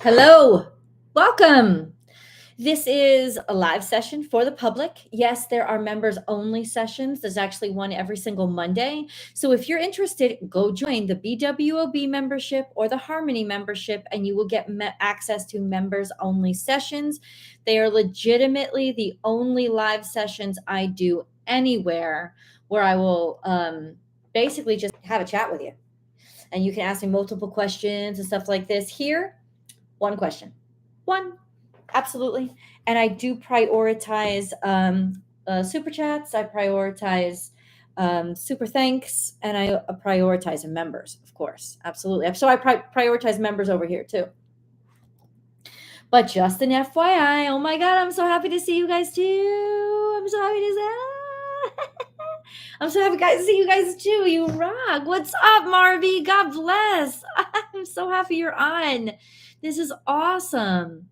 Hello, welcome. This is a live session for the public. Yes, there are members only sessions. There's actually one every single Monday. So if you're interested, go join the BWOB membership or the Harmony membership, and you will get access to members only sessions. They are legitimately the only live sessions I do anywhere where I will basically just have a chat with you. And you can ask me multiple questions and stuff like this. Here, one question. One. Absolutely. And I do prioritize super chats. I prioritize super thanks. And I prioritize members, of course. Absolutely. So I prioritize members over here too. But just an FYI, oh my God, I'm so happy to see you guys too. I'm so happy to see I'm so happy guys to see you guys too. You rock. What's up, Marby? God bless. I'm so happy you're on. This is awesome.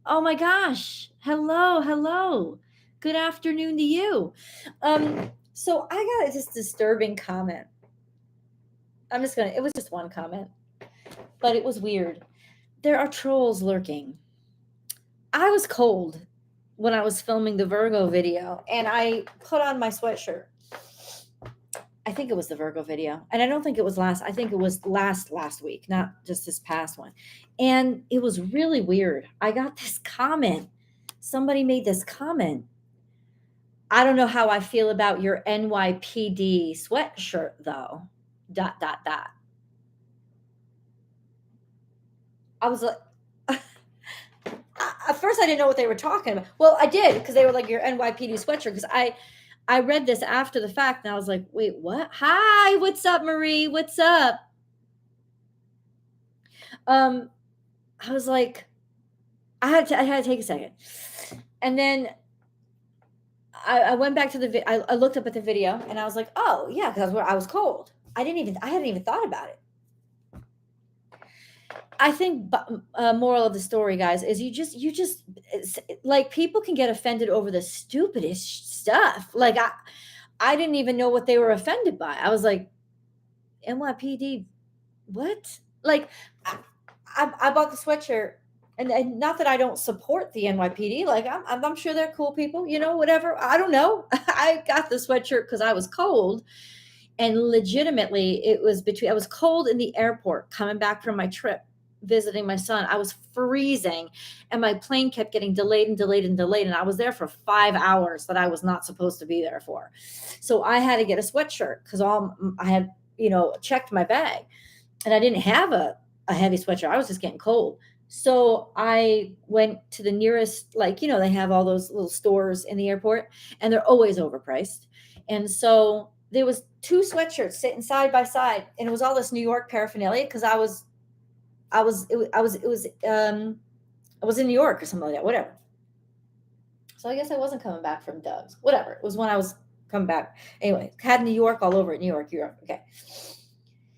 Oh my gosh. Hello, hello. Good afternoon to you. So I got this disturbing comment. It was just one comment, but it was weird. There are trolls lurking. I was cold when I was filming the Virgo video, and I put on my sweatshirt. I think it was the Virgo video. And I don't think it was I think it was last week, not just this past one. And it was really weird. I got this comment. Somebody made this comment. I don't know how I feel about your NYPD sweatshirt though. ... I was like, at first I didn't know what they were talking about. Well, I did, because they were like your NYPD sweatshirt, because I read this after the fact, and I was like, wait, what? Hi, what's up, Marie? What's up? I was like, I had to take a second. And then I went back to I looked up at the video, and I was like, oh yeah, because I was cold. I hadn't even thought about it. I think moral of the story, guys, is you just like, people can get offended over the stupidest stuff. Like I didn't even know what they were offended by. I was like, NYPD, what? Like I bought the sweatshirt, and not that I don't support the NYPD. Like I'm sure they're cool people, whatever. I don't know. I got the sweatshirt because I was cold. And legitimately, I was cold in the airport coming back from my trip visiting my son. I was freezing, and my plane kept getting delayed and delayed and delayed. And I was there for 5 hours that I was not supposed to be there for. So I had to get a sweatshirt because I had, checked my bag, and I didn't have a heavy sweatshirt. I was just getting cold. So I went to the nearest, they have all those little stores in the airport, and they're always overpriced. And so there was 2 sweatshirts sitting side by side, and it was all this New York paraphernalia, because I was in New York or something like that, whatever. So I guess I wasn't coming back from Doug's. Whatever. It was when I was coming back. Anyway, had New York all over it. New York, Europe. Okay.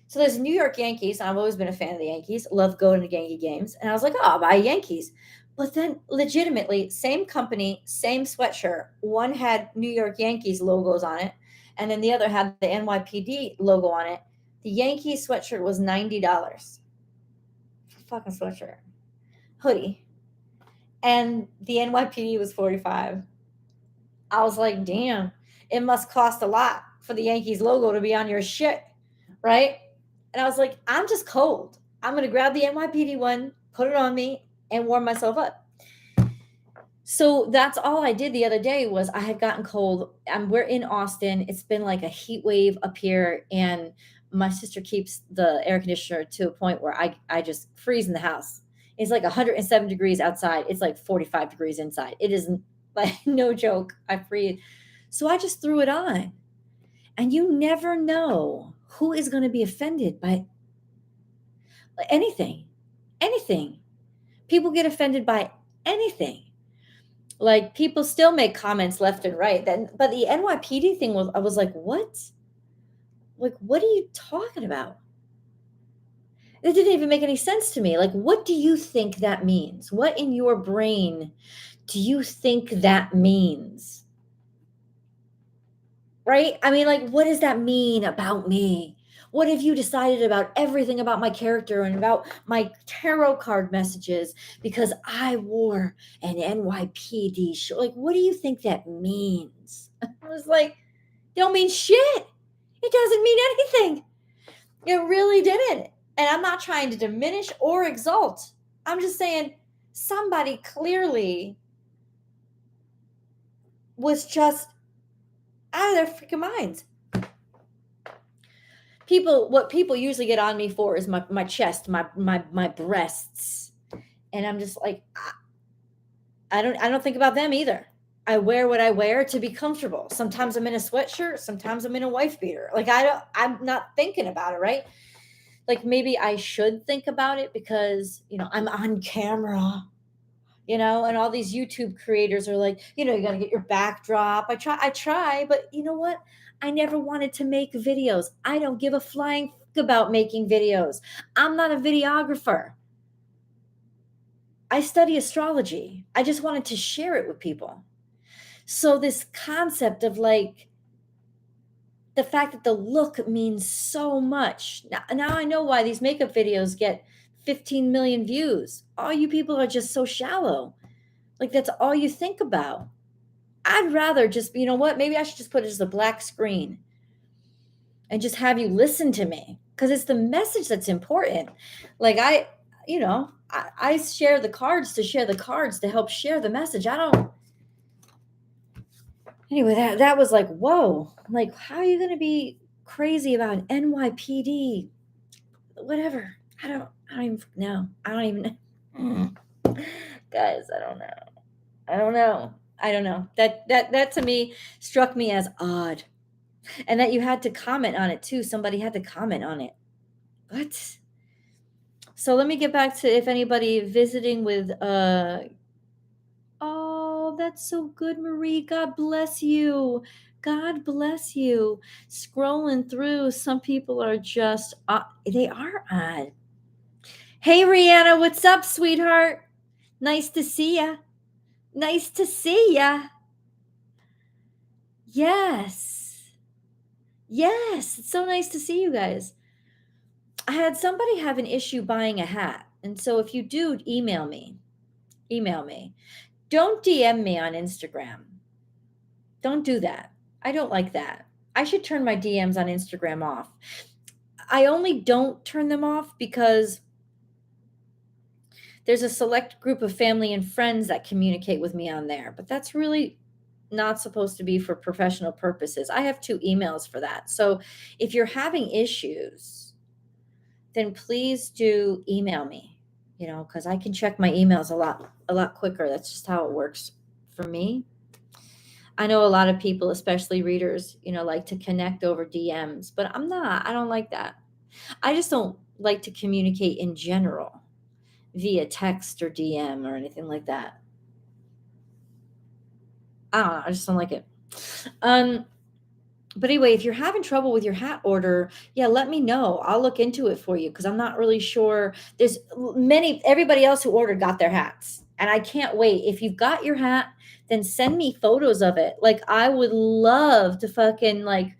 So there's New York Yankees. I've always been a fan of the Yankees. Love going to Yankee games. And I was like, oh, I'll buy Yankees. But then legitimately, same company, same sweatshirt. One had New York Yankees logos on it, and then the other had the NYPD logo on it. The Yankees sweatshirt was $90. Fucking sweatshirt. Hoodie. And the NYPD was $45. I was like, damn, it must cost a lot for the Yankees logo to be on your shit, right? And I was like, I'm just cold. I'm going to grab the NYPD one, put it on me, and warm myself up. So that's all I did the other day. Was I had gotten cold. We're in Austin. It's been like a heat wave up here, and my sister keeps the air conditioner to a point where I just freeze in the house. It's like 107 degrees outside. It's like 45 degrees inside. It isn't, like, no joke. I freeze. So I just threw it on. And you never know who is going to be offended by anything. Anything. People get offended by anything. Like, people still make comments left and right. But the NYPD thing I was like, what? Like, what are you talking about? It didn't even make any sense to me. Like, what do you think that means? What in your brain do you think that means? Right? I mean, like, what does that mean about me? What have you decided about everything about my character and about my tarot card messages because I wore an NYPD shirt? Like, what do you think that means? I was like, don't mean shit. It doesn't mean anything. It really didn't. And I'm not trying to diminish or exalt. I'm just saying somebody clearly was just out of their freaking minds. What people usually get on me for is my chest, my breasts. And I'm just like, I don't think about them either. I wear what I wear to be comfortable. Sometimes I'm in a sweatshirt, sometimes I'm in a wife beater. Like I'm not thinking about it, right? Like maybe I should think about it because, I'm on camera, and all these YouTube creators are like, you got to get your backdrop. I try, but you know what? I never wanted to make videos. I don't give a flying fuck about making videos. I'm not a videographer. I study astrology. I just wanted to share it with people. So this concept of like the fact that the look means so much. Now I know why these makeup videos get 15 million views. All you people are just so shallow. Like that's all you think about. I'd rather just, you know what? Maybe I should just put it as a black screen and just have you listen to me because it's the message that's important. Like I share the cards to help share the message. Anyway, that was like, whoa, like, how are you going to be crazy about an NYPD? Whatever. I don't even know. I don't even know. Guys, I don't know. That to me struck me as odd. And that you had to comment on it too. Somebody had to comment on it. What? So let me get back to if anybody visiting with oh, that's so good, Marie. God bless you. God bless you. Scrolling through, some people are just they are odd. Hey Rihanna, what's up, sweetheart? Nice to see ya. Nice to see ya. Yes. It's so nice to see you guys. I had somebody have an issue buying a hat. And so if you do, email me. Don't DM me on Instagram. Don't do that. I don't like that. I should turn my DMs on Instagram off. I only don't turn them off because there's a select group of family and friends that communicate with me on there. But that's really not supposed to be for professional purposes. I have 2 emails for that. So if you're having issues, then please do email me, because I can check my emails a lot quicker. That's just how it works for me. I know a lot of people, especially readers, like to connect over DMs, but I don't like that. I just don't like to communicate in general via text or DM or anything like that. I don't know. I just don't like it. But anyway, if you're having trouble with your hat order, let me know. I'll look into it for you because I'm not really sure. There's everybody else who ordered got their hats. And I can't wait. If you've got your hat, then send me photos of it. Like I would love to fucking like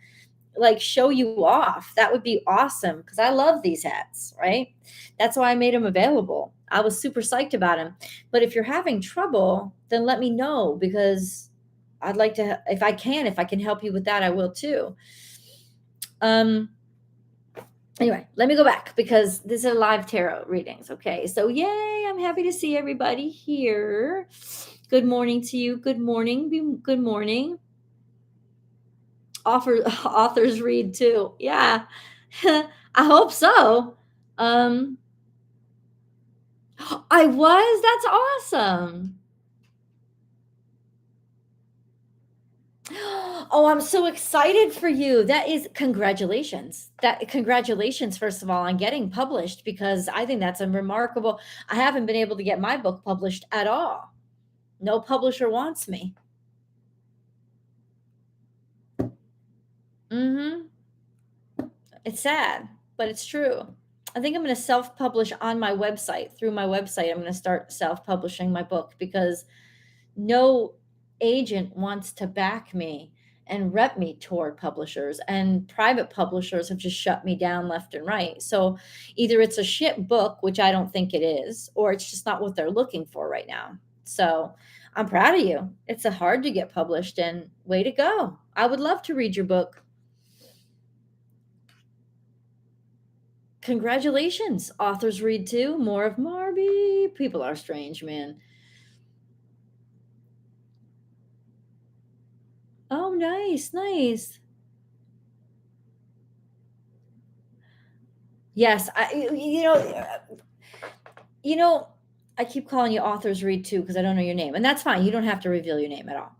show you off. That would be awesome because I love these hats, right? That's why I made them available. I was super psyched about them. But if you're having trouble, then let me know because I'd like to, if I can help you with that, I will too. Anyway, let me go back because this is live tarot readings. Okay. So yay, I'm happy to see everybody here. Good morning to you. Good morning. Good morning. Authors read too. Yeah. I hope so. I was. That's awesome. Oh, I'm so excited for you. That is congratulations. Congratulations, first of all, on getting published because I think that's a remarkable. I haven't been able to get my book published at all. No publisher wants me. It's sad, but it's true. I think I'm going to self-publish on my website. Through my website, I'm going to start self-publishing my book because no agent wants to back me and rep me toward publishers, and private publishers have just shut me down left and right. So either it's a shit book, which I don't think it is, or it's just not what they're looking for right now. So I'm proud of you. It's hard to get published, and way to go. I would love to read your book. Congratulations. Authors read too. More of Marby. People are strange, man. Oh, nice, nice. Yes, you know, I keep calling you authors read too because I don't know your name, and that's fine. You don't have to reveal your name at all.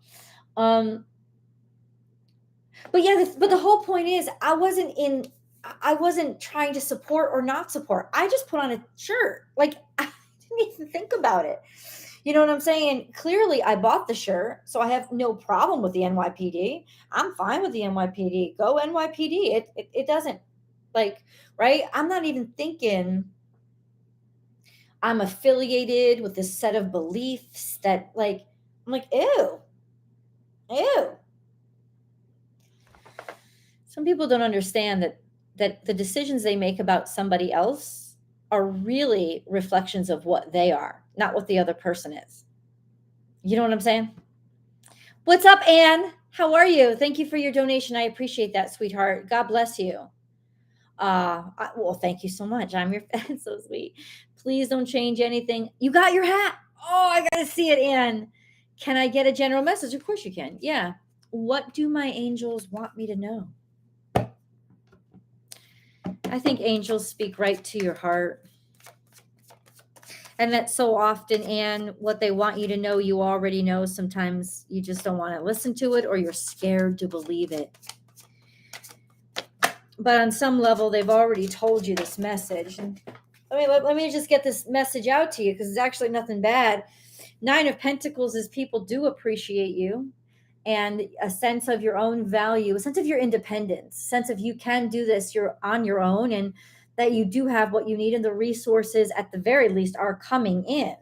But yeah, but the whole point is, I wasn't trying to support or not support. I just put on a shirt. Like, I didn't even think about it. You know what I'm saying? Clearly, I bought the shirt, so I have no problem with the NYPD. I'm fine with the NYPD. Go NYPD. It doesn't, like, right? I'm not even thinking I'm affiliated with this set of beliefs that, like, I'm like, ew, ew. Some people don't understand that the decisions they make about somebody else are really reflections of what they are, not what the other person is. You know what I'm saying? What's up, Anne? How are you? Thank you for your donation. I appreciate that, sweetheart. God bless you. Well, thank you so much. I'm your fan. So sweet. Please don't change anything. You got your hat. Oh, I gotta see it, Anne. Can I get a general message? Of course you can. Yeah. What do my angels want me to know? I think angels speak right to your heart. And that so often, Anne, what they want you to know, you already know. Sometimes you just don't want to listen to it, or you're scared to believe it. But on some level, they've already told you this message. And let me just get this message out to you, because it's actually nothing bad. 9 of Pentacles is people do appreciate you, and a sense of your own value, a sense of your independence, sense of you can do this, you're on your own, and that you do have what you need, and the resources at the very least are coming in.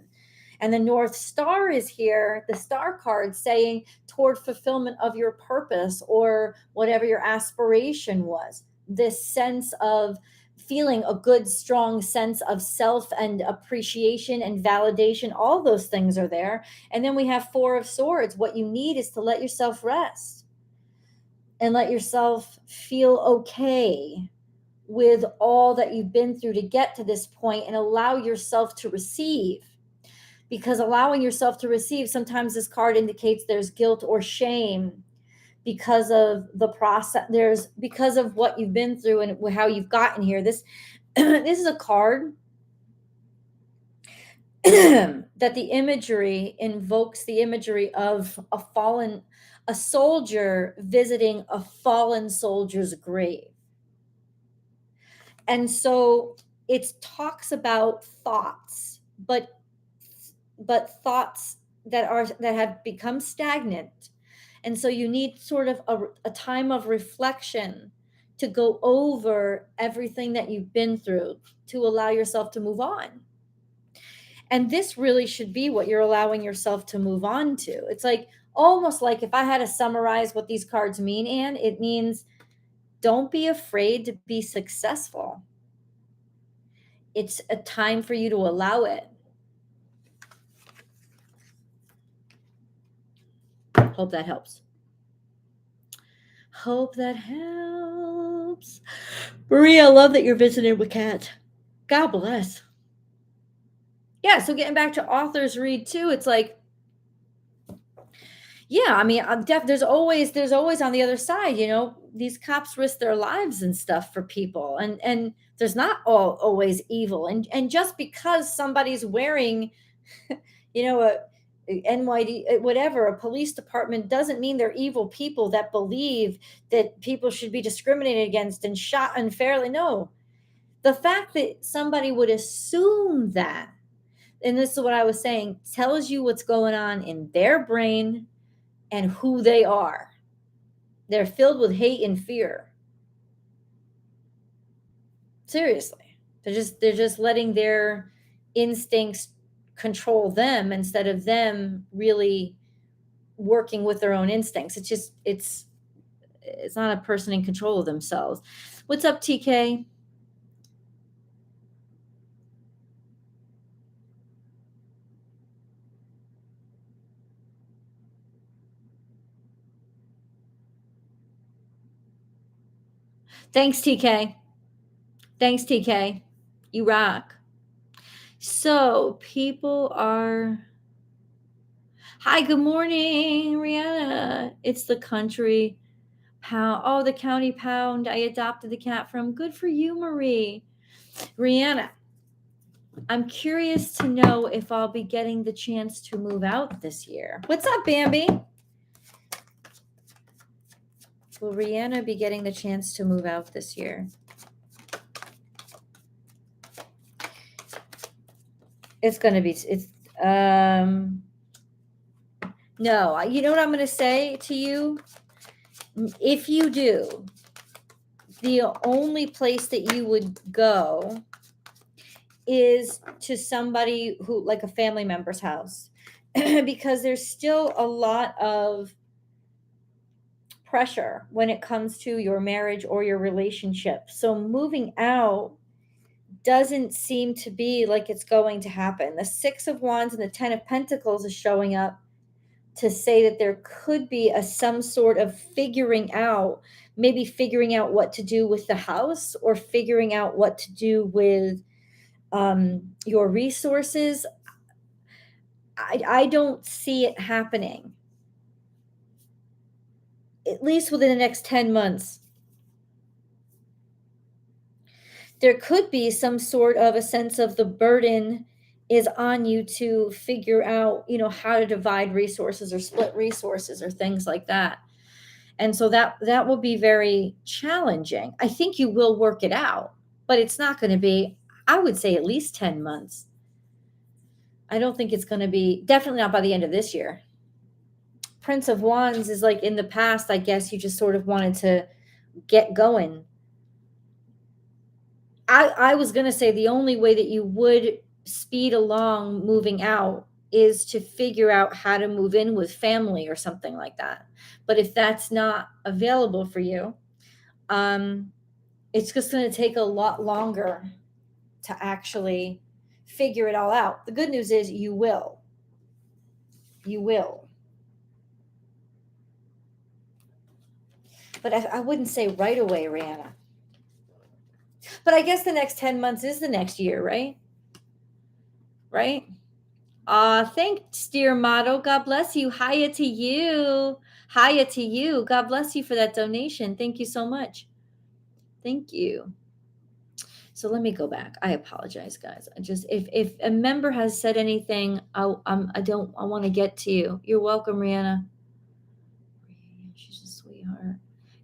And the North Star is here, the star card, saying toward fulfillment of your purpose or whatever your aspiration was. This sense of feeling a good, strong sense of self and appreciation and validation, all those things are there. And then we have 4 of Swords. What you need is to let yourself rest and let yourself feel okay with all that you've been through to get to this point, and allow yourself to receive. Because allowing yourself to receive, sometimes this card indicates there's guilt or shame because of the process, because of what you've been through and how you've gotten here. This is a card that the imagery invokes the imagery of a soldier visiting a fallen soldier's grave. And so it talks about thoughts, but thoughts that have become stagnant. And so you need sort of a time of reflection to go over everything that you've been through, to allow yourself to move on. And this really should be what you're allowing yourself to move on to. It's like, almost like, if I had to summarize what these cards mean, Anne, it means don't be afraid to be successful. It's a time for you to allow it. Hope that helps. Hope that helps. Maria, I love that you're visiting with Kat. God bless. Yeah, so getting back to authors read too, it's like, yeah, I mean, there's always on the other side, these cops risk their lives and stuff for people, and there's not always evil, and just because somebody's wearing, a NYD, whatever, a police department, doesn't mean they're evil people that believe that people should be discriminated against and shot unfairly. No, the fact that somebody would assume that, and this is what I was saying, tells you what's going on in their brain and who they are. They're filled with hate and fear. Seriously. They're just letting their instincts control them instead of them really working with their own instincts. It's it's not a person in control of themselves. What's up, TK? Thanks, TK. Thanks, TK. You rock. So people are... Hi, good morning, Rihanna. It's the country pound. Oh, the county pound I adopted the cat from. Good for you, Marie. Rihanna, I'm curious to know if I'll be getting the chance to move out this year. What's up, Bambi? Will Rihanna be getting the chance to move out this year? It's going to be, no, you know what I'm going to say to you? If you do, the only place that you would go is to somebody who, like a family member's house, because there's still a lot of pressure when it comes to your marriage or your relationship. So moving out doesn't seem to be like it's going to happen. The Six of Wands and the Ten of Pentacles is showing up to say that there could be some sort of figuring out, maybe figuring out what to do with the house or figuring out what to do with your resources. I don't see it happening, at least within the next 10 months. There could be some sort of a sense of the burden is on you to figure out, how to divide resources or split resources or things like that. And so that will be very challenging. I think you will work it out, but it's not going to be, I would say, at least 10 months. I don't think it's going to be, definitely not by the end of this year. Prince of Wands is like in the past, I guess you just sort of wanted to get going. I was going to say the only way that you would speed along moving out is to figure out how to move in with family or something like that. But if that's not available for you, it's just going to take a lot longer to actually figure it all out. The good news is you will. You will. But I wouldn't say right away, Rihanna. But I guess the next 10 months is the next year, right? Right? Thanks, dear Motto. God bless you. Hiya to you. Hiya to you. God bless you for that donation. Thank you so much. Thank you. So let me go back. I apologize, guys. I just, if a member has said anything, I want to get to you. You're welcome, Rihanna. She's a sweetheart.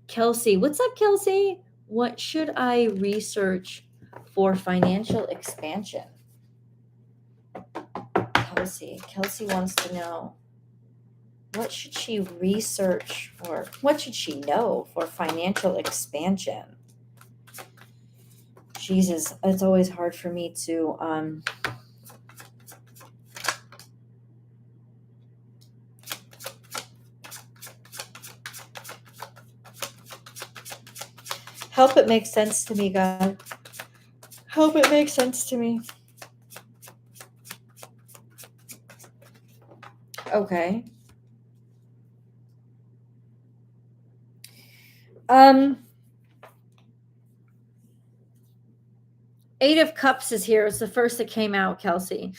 Kelsey, what's up, Kelsey? What should I research for financial expansion? Kelsey wants to know, what should she research for? What should she know for financial expansion? Jesus, it's always hard for me to help it make sense to me, God. Help it make sense to me. Okay. Eight of Cups is here. It's the first that came out, Kelsey.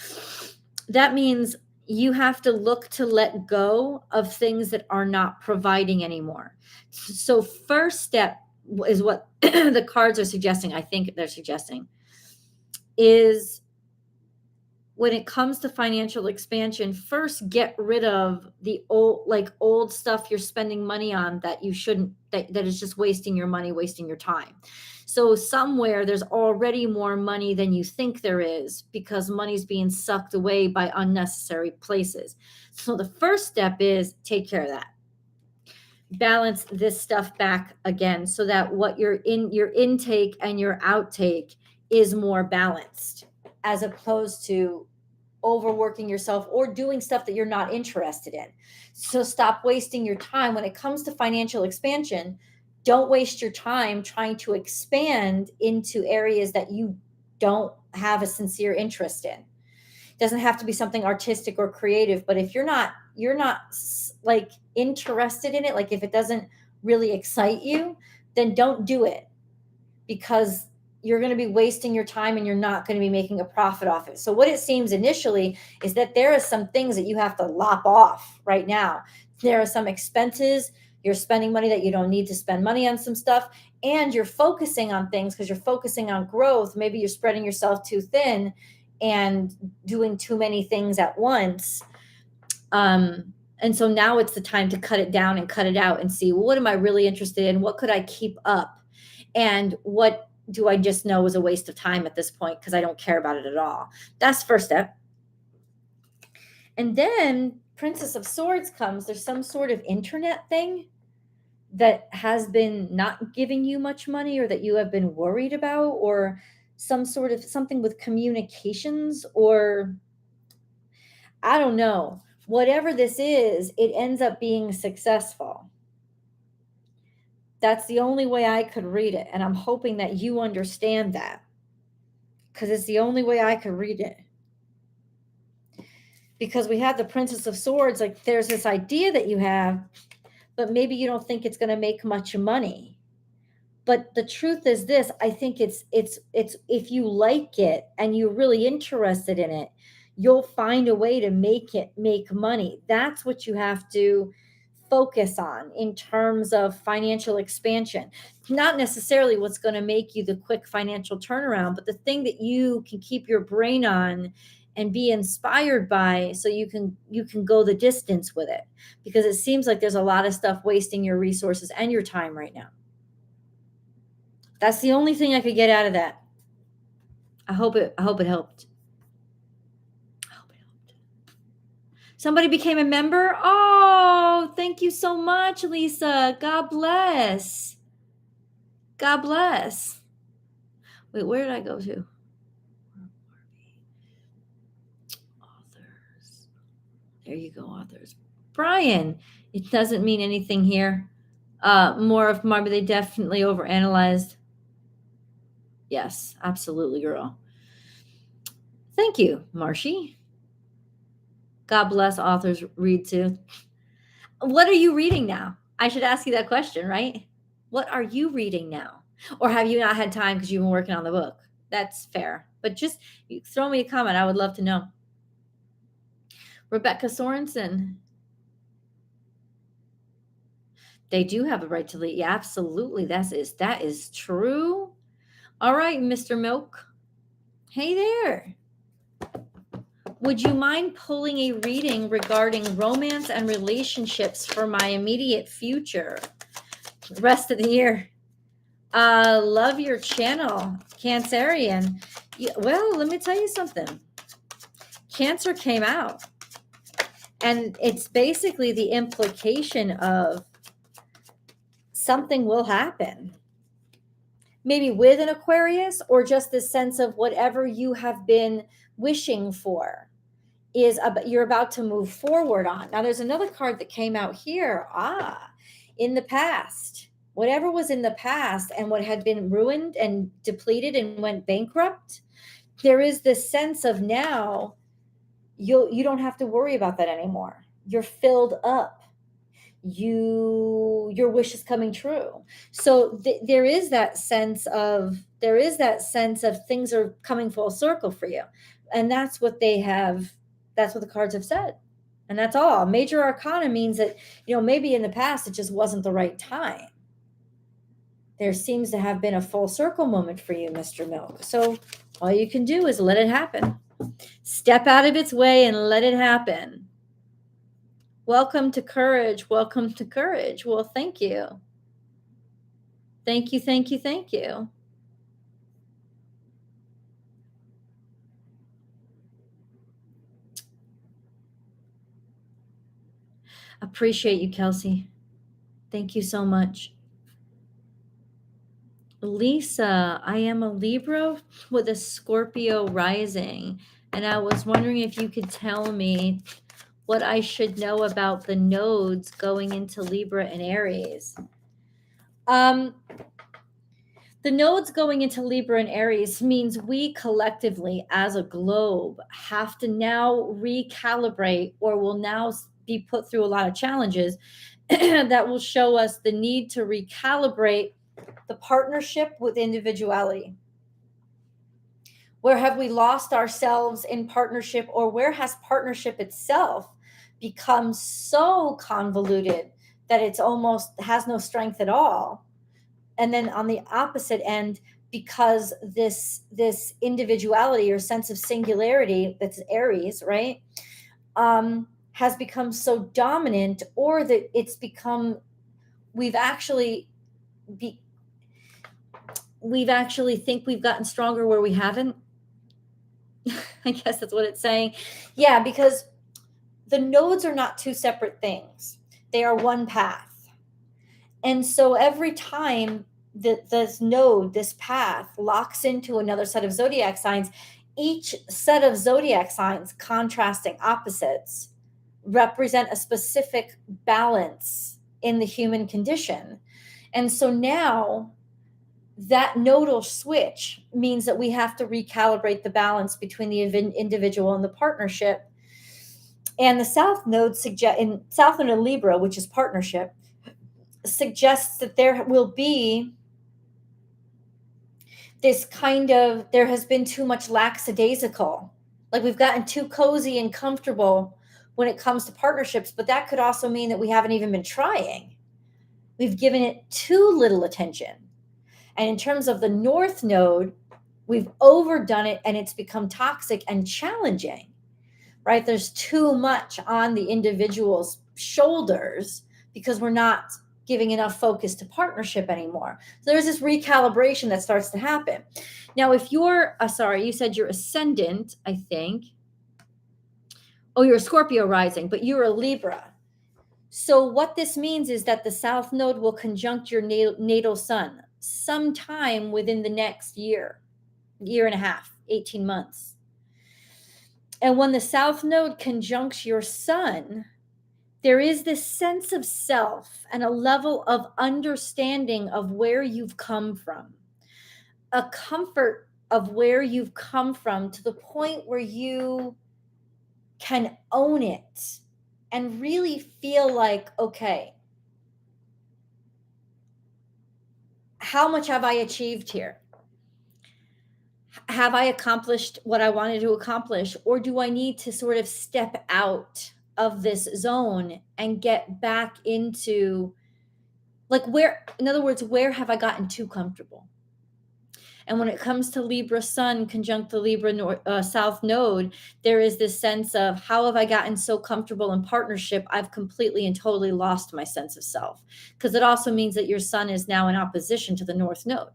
That means you have to look to let go of things that are not providing anymore. So first step is what the cards are suggesting. I think they're suggesting is, when it comes to financial expansion, first get rid of the old stuff you're spending money on that you shouldn't, that is just wasting your money, wasting your time. So somewhere there's already more money than you think there is because money's being sucked away by unnecessary places. So the first step is take care of that. Balance this stuff back again so that what your intake and your outtake is more balanced, as opposed to overworking yourself or doing stuff that you're not interested in. So stop wasting your time when it comes to financial expansion. Don't waste your time trying to expand into areas that you don't have a sincere interest in. It doesn't have to be something artistic or creative, but if you're not like interested in it, like if it doesn't really excite you, then don't do it, because you're going to be wasting your time and you're not going to be making a profit off it. So what it seems initially is that there are some things that you have to lop off right now. There are some expenses. You're spending money that you don't need to spend money on some stuff, and you're focusing on things because you're focusing on growth. Maybe you're spreading yourself too thin and doing too many things at once. And so now it's the time to cut it down and cut it out and see, well, what am I really interested in? What could I keep up? And what do I just know is a waste of time at this point because I don't care about it at all? That's the first step. And then Princess of Swords comes. There's some sort of internet thing that has been not giving you much money, or that you have been worried about, or some sort of something with communications, or I don't know. Whatever this is, it ends up being successful. That's the only way I could read it. And I'm hoping that you understand that, because it's the only way I could read it. Because we have the Princess of Swords, like there's this idea that you have, but maybe you don't think it's going to make much money. But the truth is this, I think it's if you like it and you're really interested in it, you'll find a way to make money. That's what you have to focus on in terms of financial expansion. Not necessarily what's going to make you the quick financial turnaround, but the thing that you can keep your brain on and be inspired by, so you can go the distance with it, because it seems like there's a lot of stuff wasting your resources and your time right now. That's the only thing I could get out of that. I hope it helped. Somebody became a member. Oh, thank you so much, Lisa. God bless. God bless. Wait, where did I go to? Authors. There you go, authors. Brian, it doesn't mean anything here. More of Marby, they definitely overanalyzed. Yes, absolutely, girl. Thank you, Marshy. God bless, authors read too. What are you reading now? I should ask you that question, right? What are you reading now? Or have you not had time because you've been working on the book? That's fair. But just throw me a comment. I would love to know. Rebecca Sorensen. They do have a right to lead. Yeah, absolutely. That is true. All right, Mr. Milk. Hey there. Would you mind pulling a reading regarding romance and relationships for my immediate future? The rest of the year. Love your channel, Cancerian. Yeah, well, let me tell you something. Cancer came out, and it's basically the implication of something will happen. Maybe with an Aquarius, or just this sense of whatever you have been wishing for is you're about to move forward on. Now, there's another card that came out here. In the past, whatever was in the past and what had been ruined and depleted and went bankrupt, there is this sense of now you don't have to worry about that anymore. You're filled up. Your wish is coming true. So there is that sense of things are coming full circle for you. And that's what the cards have said. And that's all. Major arcana means that, maybe in the past it just wasn't the right time. There seems to have been a full circle moment for you, Mr. Milk. So all you can do is let it happen. Step out of its way and let it happen. Welcome to courage. Welcome to courage. Well, thank you. Thank you, thank you, thank you. Appreciate you, Kelsey. Thank you so much. Lisa, I am a Libra with a Scorpio rising. And I was wondering if you could tell me what I should know about the nodes going into Libra and Aries. The nodes going into Libra and Aries means we collectively as a globe have to now recalibrate, or will now be put through a lot of challenges that will show us the need to recalibrate the partnership with individuality. Where have we lost ourselves in partnership, or where has partnership itself become so convoluted that it's almost has no strength at all? And then on the opposite end, because this individuality or sense of singularity, that's Aries, right, has become so dominant, or that it's become, we've actually think we've gotten stronger where we haven't. I guess that's what it's saying. Yeah, because the nodes are not two separate things. They are one path. And so every time that this node, this path, locks into another set of zodiac signs, each set of zodiac signs, contrasting opposites, represent a specific balance in the human condition. And so now that nodal switch means that we have to recalibrate the balance between the individual and the partnership. And the South Node South Node in Libra, which is partnership, suggests that there will be this kind of, there has been too much lackadaisical. Like we've gotten too cozy and comfortable when it comes to partnerships, but that could also mean that we haven't even been trying. We've given it too little attention. And in terms of the North Node, we've overdone it and it's become toxic and challenging, right? There's too much on the individual's shoulders because we're not giving enough focus to partnership anymore. So there's this recalibration that starts to happen. Now, if you're, sorry, you said you're ascendant, I think. Oh, you're a Scorpio rising, but you're a Libra. So what this means is that the South Node will conjunct your natal sun sometime within the next year and a half, 18 months. And when the South Node conjuncts your sun, there is this sense of self and a level of understanding of where you've come from, a comfort of where you've come from, to the point where you can own it and really feel like, okay, how much have I achieved here? Have I accomplished what I wanted to accomplish? Or do I need to sort of step out of this zone and get back into, like, where, in other words, where have I gotten too comfortable? And when it comes to Libra Sun conjunct the Libra South Node, there is this sense of, how have I gotten so comfortable in partnership? I've completely and totally lost my sense of self. Because it also means that your Sun is now in opposition to the North Node.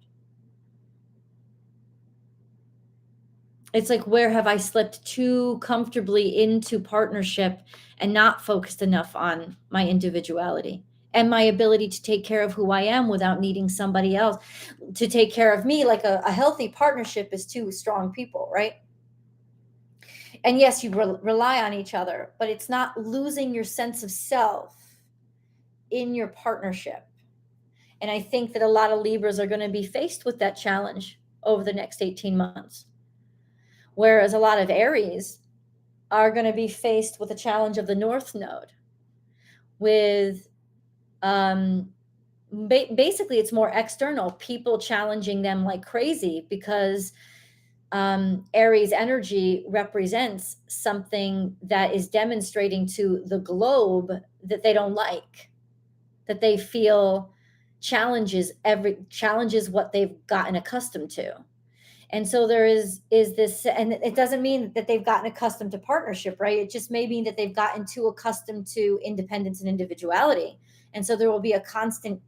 It's like, where have I slipped too comfortably into partnership and not focused enough on my individuality and my ability to take care of who I am without needing somebody else to take care of me? Like a healthy partnership is two strong people, right? And yes, you rely on each other, but it's not losing your sense of self in your partnership. And I think that a lot of Libras are going to be faced with that challenge over the next 18 months. Whereas a lot of Aries are going to be faced with the challenge of the North Node, with basically it's more external, people challenging them like crazy, because Aries energy represents something that is demonstrating to the globe that they don't like, that they feel challenges what they've gotten accustomed to. And so there is this, and it doesn't mean that they've gotten accustomed to partnership, right? It just may mean that they've gotten too accustomed to independence and individuality. And so there will be a constant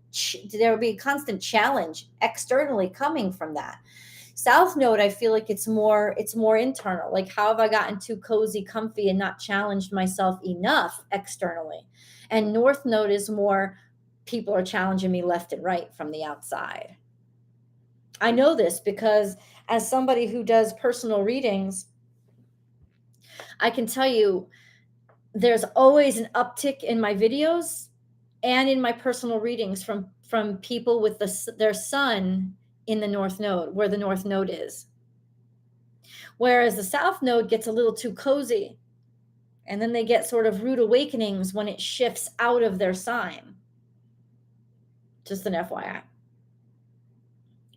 challenge externally coming from that. South Node, I feel like it's more internal. Like, how have I gotten too cozy, comfy, and not challenged myself enough externally? And North Node is more, people are challenging me left and right from the outside. I know this because as somebody who does personal readings, I can tell you there's always an uptick in my videos and in my personal readings from people with their sun in the North Node, where the North Node is. Whereas the South Node gets a little too cozy, and then they get sort of rude awakenings when it shifts out of their sign. Just an FYI.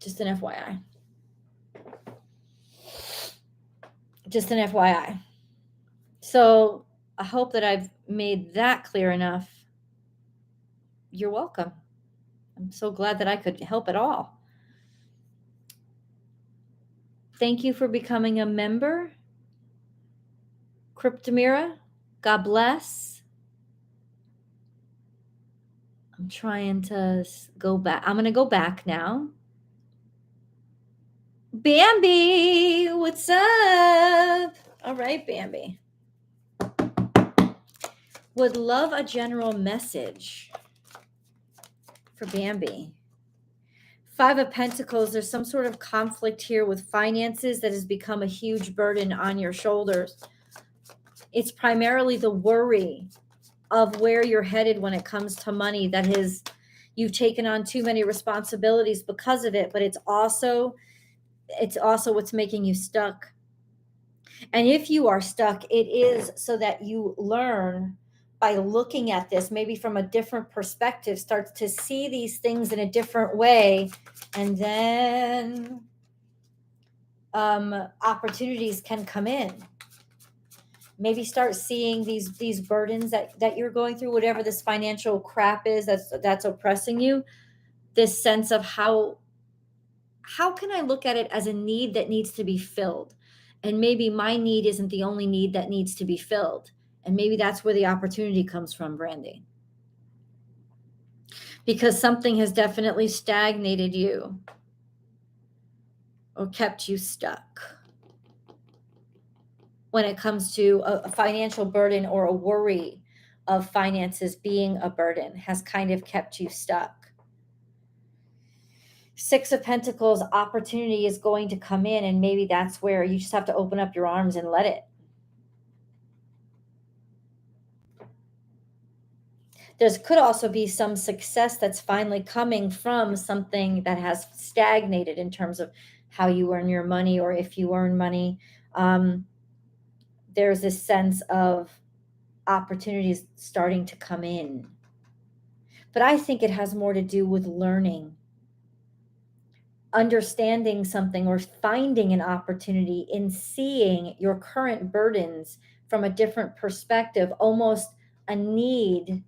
Just an FYI. Just an FYI. So I hope that I've made that clear enough. You're welcome. I'm so glad that I could help at all. Thank you for becoming a member. Cryptomira, God bless. I'm trying to go back. I'm going to go back now. Bambi, what's up? All right, Bambi. Would love a general message for Bambi. 5 of Pentacles, there's some sort of conflict here with finances that has become a huge burden on your shoulders. It's primarily the worry of where you're headed when it comes to money you've taken on too many responsibilities because of it, but it's also what's making you stuck. And if you are stuck, it is so that you learn by looking at this maybe from a different perspective, starts to see these things in a different way, and then opportunities can come in. Maybe start seeing these burdens that you're going through, whatever this financial crap is that's oppressing you. This sense of how can I look at it as a need that needs to be filled? And maybe my need isn't the only need that needs to be filled. And maybe that's where the opportunity comes from, Brandy. Because something has definitely stagnated you or kept you stuck when it comes to a financial burden, or a worry of finances being a burden has kind of kept you stuck. 6 of Pentacles, opportunity is going to come in, and maybe that's where you just have to open up your arms and let it. There could also be some success that's finally coming from something that has stagnated in terms of how you earn your money, or if you earn money. There's this sense of opportunities starting to come in. But I think it has more to do with learning, understanding something, or finding an opportunity in seeing your current burdens from a different perspective, almost a need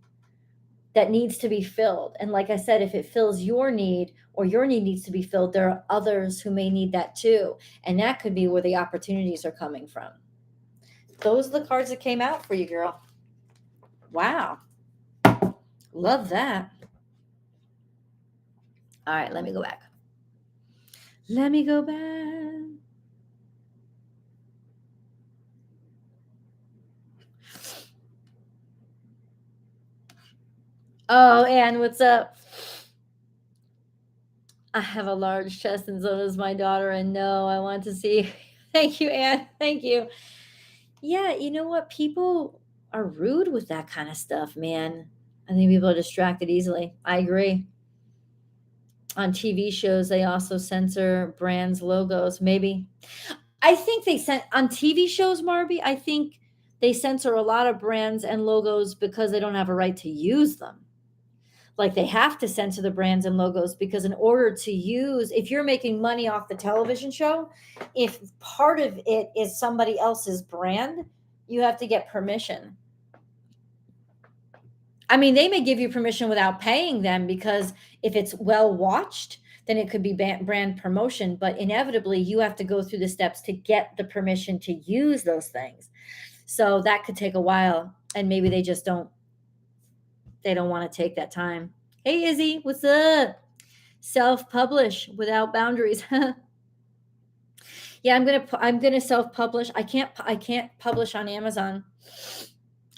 that needs to be filled. And like I said, if it fills your need, or your need needs to be filled, there are others who may need that too. And that could be where the opportunities are coming from. Those are the cards that came out for you, girl. Wow. Love that. All right, let me go back. Let me go back. Oh, Anne, what's up? I have a large chest, and so does my daughter. And no, I want to see. Thank you, Anne. Thank you. Yeah, you know what? People are rude with that kind of stuff, man. I think people are distracted easily. I agree. On TV shows, they also censor brands' logos. Maybe. I think they sent on TV shows, Marby. I think they censor a lot of brands and logos because they don't have a right to use them. Like, they have to censor the brands and logos because in order to use, if you're making money off the television show, if part of it is somebody else's brand, you have to get permission. I mean, they may give you permission without paying them, because if it's well watched, then it could be brand promotion. But inevitably, you have to go through the steps to get the permission to use those things. So that could take a while, and maybe they just don't want to take that time. Hey, Izzy, what's up? Self-publish without boundaries. Yeah, I'm gonna self-publish. I can't publish on Amazon.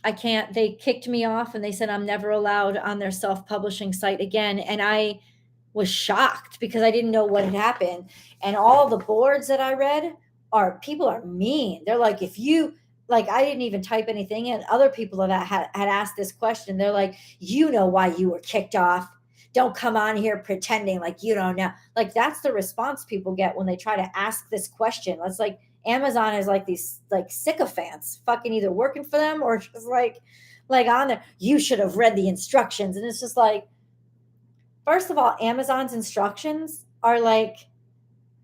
I can't. They kicked me off, and they said I'm never allowed on their self-publishing site again. And I was shocked because I didn't know what had happened. And all the boards that I read people are mean. They're like, if you like I didn't even type anything in. Other people that had asked this question. They're like, you know why you were kicked off. Don't come on here pretending like you don't know. Like that's the response people get when they try to ask this question. It's like Amazon is like these like sycophants fucking either working for them or just like on there. You should have read the instructions. And it's just like, first of all, Amazon's instructions are like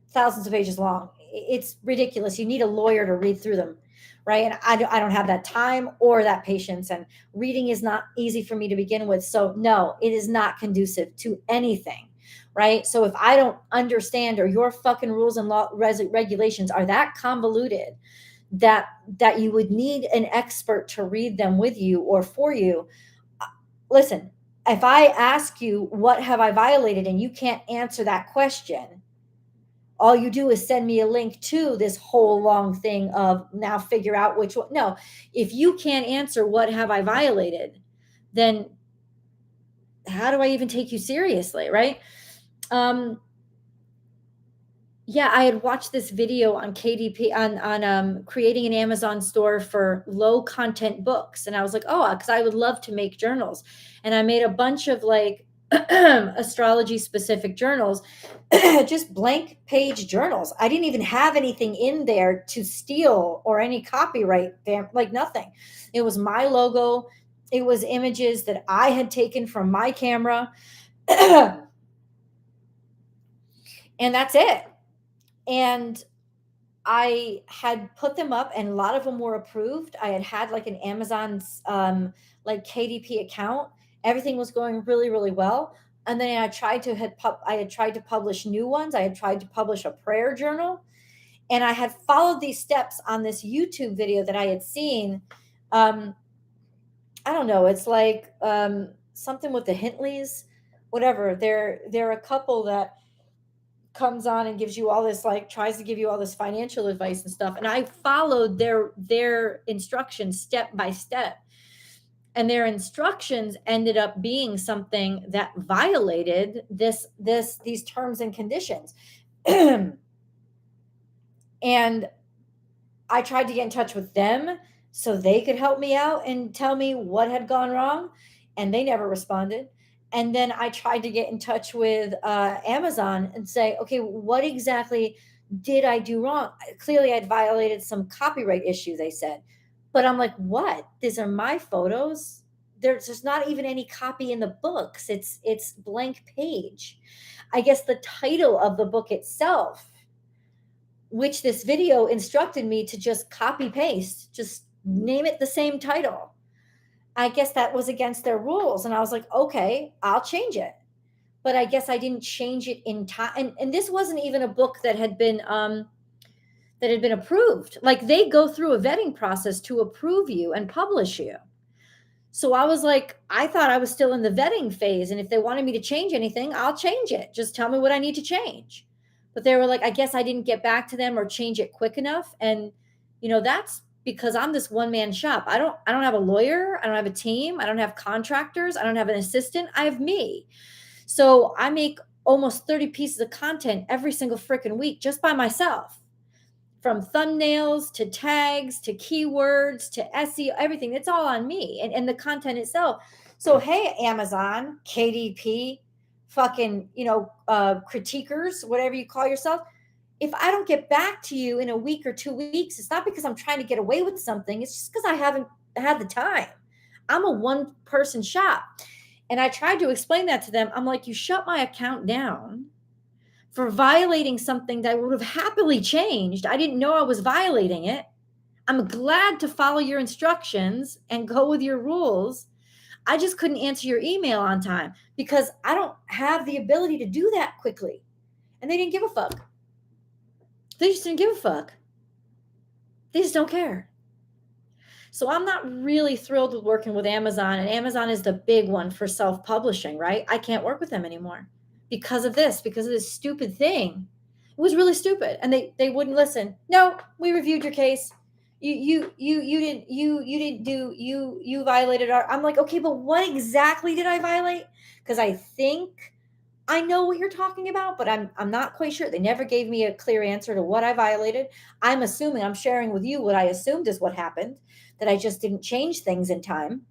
thousands of pages long. It's ridiculous. You need a lawyer to read through them, right? And I don't have that time or that patience. And reading is not easy for me to begin with. So no, it is not conducive to anything, right? So if I don't understand, or your fucking rules and law regulations are that convoluted that you would need an expert to read them with you or for you, listen, if I ask you, what have I violated, and you can't answer that question, all you do is send me a link to this whole long thing of now figure out which one. No, if you can't answer what have I violated, then how do I even take you seriously, right? Yeah, I had watched this video on KDP on creating an Amazon store for low content books. And I was like, oh, because I would love to make journals. And I made a bunch of like astrology specific journals, just blank page journals. I didn't even have anything in there to steal or any copyright, like nothing. It was my logo. It was images that I had taken from my camera. And that's it. And I had put them up and a lot of them were approved. I had like an Amazon's like KDP account. Everything was going really, really well. And then I had tried to publish new ones. I had tried to publish a prayer journal. And I had followed these steps on this YouTube video that I had seen. I don't know. It's like something with the Hintleys, whatever. They're a couple that comes on and gives you all this, like tries to give you all this financial advice and stuff. And I followed their instructions step by step. And their instructions ended up being something that violated these terms and conditions. And I tried to get in touch with them so they could help me out and tell me what had gone wrong. And they never responded. And then I tried to get in touch with Amazon and say, okay, what exactly did I do wrong? Clearly, I'd violated some copyright issue, they said. But I'm like, what? These are my photos. There's not even any copy in the books. It's blank page. I guess the title of the book itself, which this video instructed me to just copy paste, just name it the same title. I guess that was against their rules. And I was like, okay, I'll change it. But I guess I didn't change it in time. And this wasn't even a book that had been approved. Like they go through a vetting process to approve you and publish you. So I was like, I thought I was still in the vetting phase. And if they wanted me to change anything, I'll change it. Just tell me what I need to change. But they were like, I guess I didn't get back to them or change it quick enough. And, that's because I'm this one-man shop. I don't have a lawyer. I don't have a team. I don't have contractors. I don't have an assistant. I have me. So I make almost 30 pieces of content every single freaking week just by myself. From thumbnails to tags to keywords to SEO, everything. It's all on me and the content itself. So, hey, Amazon, KDP, fucking, critiquers, whatever you call yourself. If I don't get back to you in a week or 2 weeks, it's not because I'm trying to get away with something. It's just because I haven't had the time. I'm a one-person shop. And I tried to explain that to them. I'm like, you shut my account down for violating something that I would have happily changed. I didn't know I was violating it. I'm glad to follow your instructions and go with your rules. I just couldn't answer your email on time because I don't have the ability to do that quickly. And they didn't give a fuck. They just didn't give a fuck. They just don't care. So I'm not really thrilled with working with Amazon. And Amazon is the big one for self-publishing, right? I can't work with them anymore because of this stupid thing. It was really stupid. And they wouldn't listen. No, we reviewed your case. You violated our, I'm like, okay, but what exactly did I violate? Because I think I know what you're talking about, but I'm not quite sure. They never gave me a clear answer to what I violated. I'm assuming, I'm sharing with you what I assumed is what happened, that I just didn't change things in time.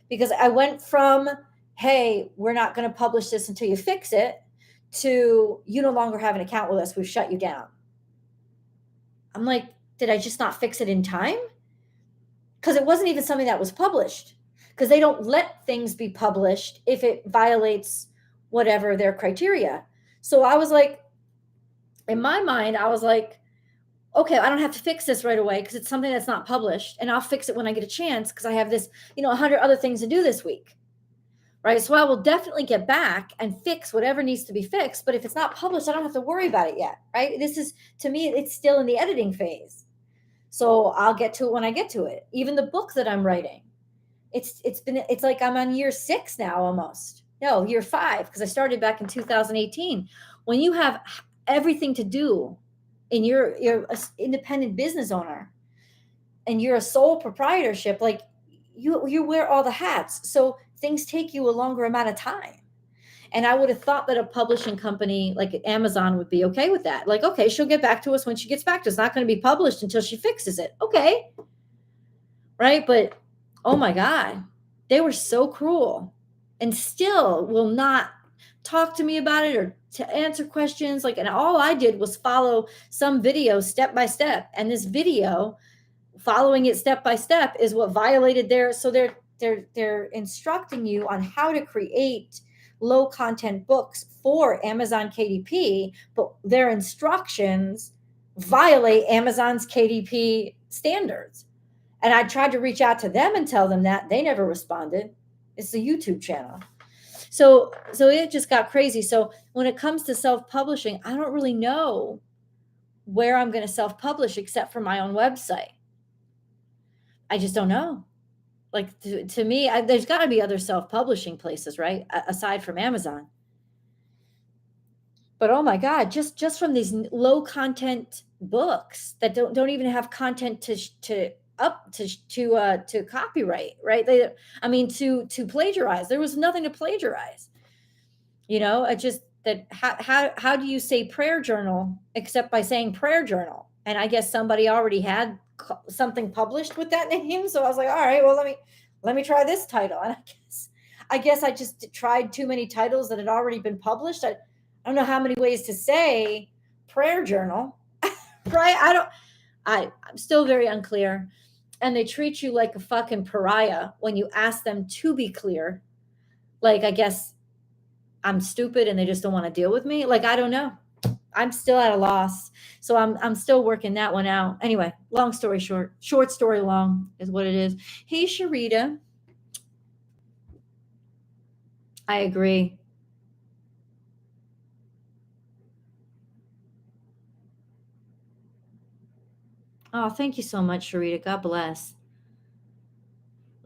Because I went from, hey, we're not going to publish this until you fix it, to you no longer have an account with us. We've shut you down. I'm like, did I just not fix it in time? Because it wasn't even something that was published. Because they don't let things be published if it violates whatever their criteria. So I was like, in my mind, I was like, okay, I don't have to fix this right away because it's something that's not published, and I'll fix it when I get a chance because I have this, 100 other things to do this week. Right. So I will definitely get back and fix whatever needs to be fixed. But if it's not published, I don't have to worry about it yet. Right. This is, to me, it's still in the editing phase. So I'll get to it when I get to it. Even the book that I'm writing, it's like I'm on year 6 now almost. No, year 5, because I started back in 2018. When you have everything to do and you're an independent business owner and you're a sole proprietorship, like you wear all the hats. So things take you a longer amount of time. And I would have thought that a publishing company like Amazon would be okay with that. Like, okay, she'll get back to us when she gets back to us. It's not going to be published until she fixes it. Okay. Right. But oh my God, they were so cruel and still will not talk to me about it or to answer questions. Like, and all I did was follow some video step by step. And this video, following it step by step, is what violated so they're instructing you on how to create low content books for Amazon KDP, but their instructions violate Amazon's KDP standards. And I tried to reach out to them and tell them that. They never responded. It's a YouTube channel. So it just got crazy. So when it comes to self-publishing, I don't really know where I'm going to self-publish except for my own website. I just don't know. Like to me, there's got to be other self-publishing places, right? Aside from Amazon. But oh my God, just from these low content books that don't even have content to copyright, right? To plagiarize. There was nothing to plagiarize. I just that how do you say prayer journal except by saying prayer journal? And I guess somebody already had something published with that name, so I was like, all right, well, let me try this title. And I guess I just tried too many titles that had already been published. I don't know how many ways to say prayer journal, right? I'm still very unclear. And they treat you like a fucking pariah when you ask them to be clear. Like, I guess I'm stupid and they just don't want to deal with me. Like, I don't know. I'm still at a loss. So I'm still working that one out. Anyway, long story short story long is what it is. Hey, Sharita. I agree. Oh, thank you so much, Sharita. God bless.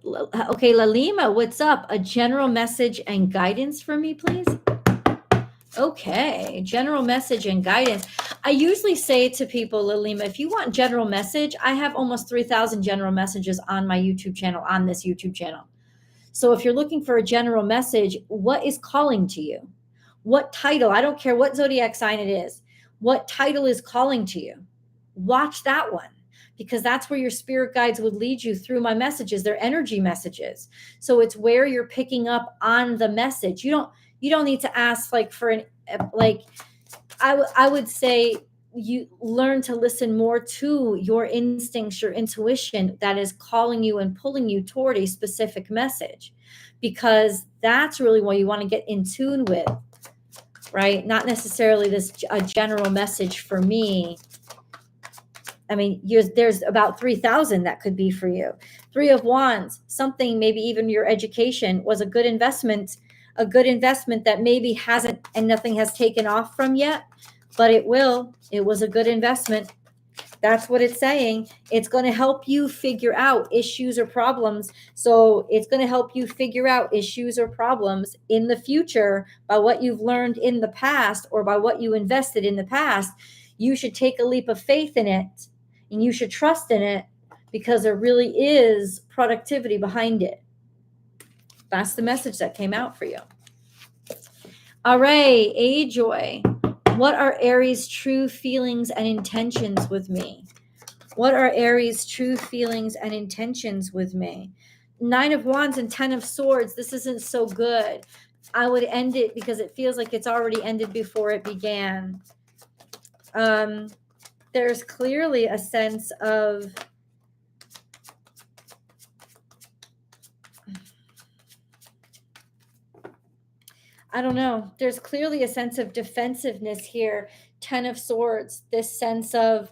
Okay, Lalima, what's up? A general message and guidance for me, please? Okay, general message and guidance. I usually say to people, Lalima, if you want general message, I have almost 3,000 general messages on my YouTube channel, on this YouTube channel. So if you're looking for a general message, what is calling to you? What title? I don't care what zodiac sign it is. What title is calling to you? Watch that one, because that's where your spirit guides would lead you through my messages. They're energy messages. So it's where you're picking up on the message. You don't need to ask I would say you learn to listen more to your instincts, your intuition that is calling you and pulling you toward a specific message, because that's really what you want to get in tune with, right? Not necessarily a general message for me. I mean, there's about 3,000 that could be for you. 3 of Wands, something, maybe even your education was a good investment that maybe hasn't, and nothing has taken off from yet, but it will. It was a good investment. That's what it's saying. It's going to help you figure out issues or problems. So it's going to help you figure out issues or problems in the future by what you've learned in the past or by what you invested in the past. You should take a leap of faith in it, and you should trust in it, because there really is productivity behind it. That's the message that came out for you. All right, A-Joy. What are Aries' true feelings and intentions with me? What are Aries' true feelings and intentions with me? 9 of Wands and 10 of Swords. This isn't so good. I would end it because it feels like it's already ended before it began. There's clearly a sense of I don't know. There's clearly a sense of defensiveness here. 10 of Swords, this sense of